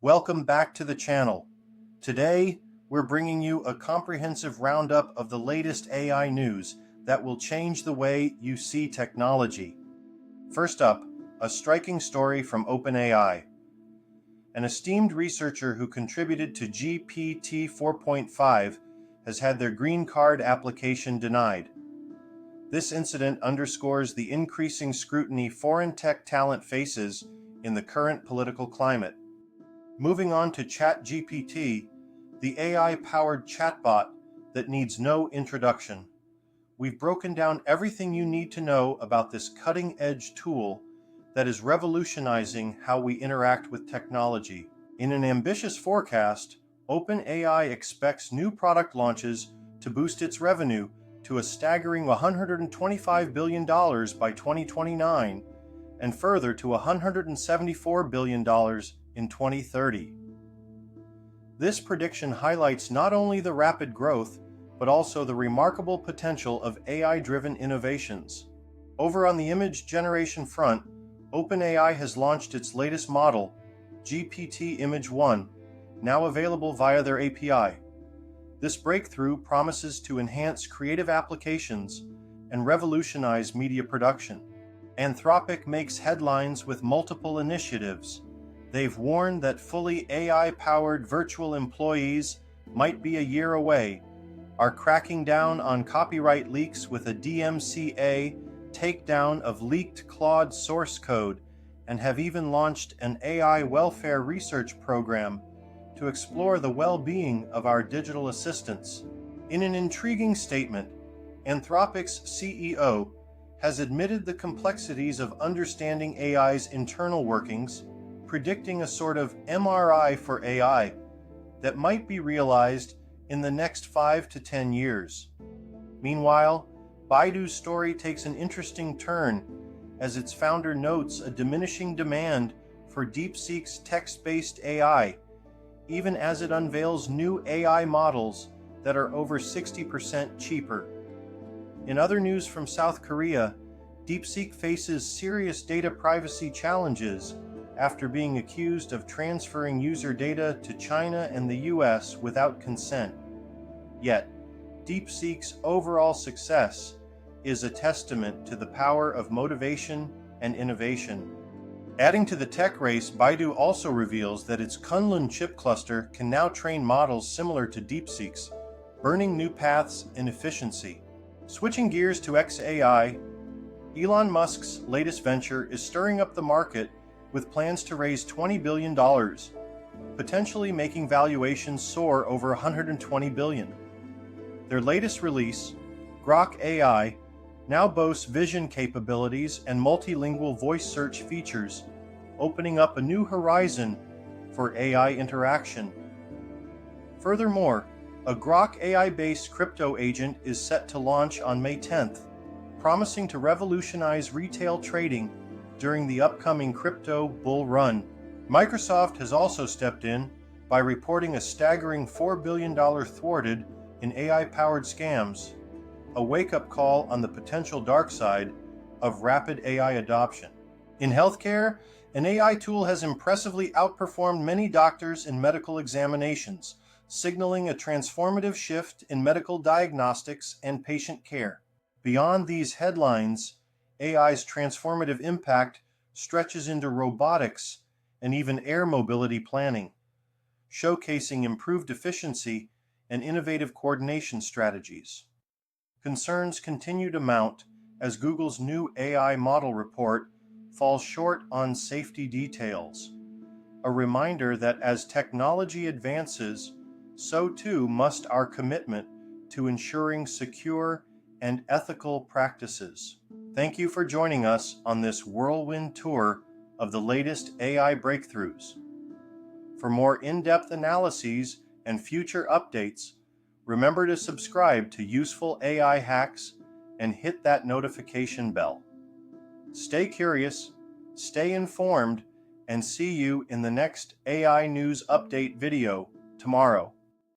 Welcome back to the channel. Today, we're bringing you a comprehensive roundup of the latest AI news that will change the way you see technology. First up, a striking story from OpenAI. An esteemed researcher who contributed to GPT 4.5 has had their green card application denied. This incident underscores the increasing scrutiny foreign tech talent faces in the current political climate. Moving on to ChatGPT, the AI-powered chatbot that needs no introduction. We've broken down everything you need to know about this cutting-edge tool that is revolutionizing how we interact with technology. In an ambitious forecast, OpenAI expects new product launches to boost its revenue to a staggering $125 billion by 2029 and further to $174 billion in 2030. This prediction highlights not only the rapid growth, but also the remarkable potential of AI-driven innovations. Over on the image generation front, OpenAI has launched its latest model, GPT Image 1, now available via their API. This breakthrough promises to enhance creative applications and revolutionize media production. Anthropic makes headlines with multiple initiatives. They've warned that fully AI-powered virtual employees might be a year away, are cracking down on copyright leaks with a DMCA takedown of leaked Claude source code, and have even launched an AI welfare research program to explore the well-being of our digital assistants. In an intriguing statement, Anthropic's CEO has admitted the complexities of understanding AI's internal workings, predicting a sort of MRI for AI that might be realized in the next 5 to 10 years. Meanwhile, Baidu's story takes an interesting turn as its founder notes a diminishing demand for DeepSeek's text-based AI, even as it unveils new AI models that are over 60% cheaper. In other news from South Korea, DeepSeek faces serious data privacy challenges after being accused of transferring user data to China and the US without consent. Yet, DeepSeek's overall success is a testament to the power of motivation and innovation. Adding to the tech race, Baidu also reveals that its Kunlun chip cluster can now train models similar to DeepSeek's, burning new paths in efficiency. Switching gears to XAI, Elon Musk's latest venture is stirring up the market with plans to raise $20 billion, potentially making valuations soar over $120 billion. Their latest release, Grok AI, now boasts vision capabilities and multilingual voice search features, opening up a new horizon for AI interaction. Furthermore, a Grok AI-based crypto agent is set to launch on May 10th, promising to revolutionize retail trading during the upcoming crypto bull run. Microsoft has also stepped in by reporting a staggering $4 billion thwarted in AI-powered scams, a wake-up call on the potential dark side of rapid AI adoption. In healthcare, an AI tool has impressively outperformed many doctors in medical examinations, signaling a transformative shift in medical diagnostics and patient care. Beyond these headlines, AI's transformative impact stretches into robotics and even air mobility planning, showcasing improved efficiency and innovative coordination strategies. Concerns continue to mount as Google's new AI model report falls short on safety details, a reminder that as technology advances, so too must our commitment to ensuring secure and ethical practices. Thank you for joining us on this whirlwind tour of the latest AI breakthroughs. For more in-depth analyses and future updates, remember to subscribe to Useful AI Hacks and hit that notification bell. Stay curious, stay informed, and see you in the next AI News Update video tomorrow.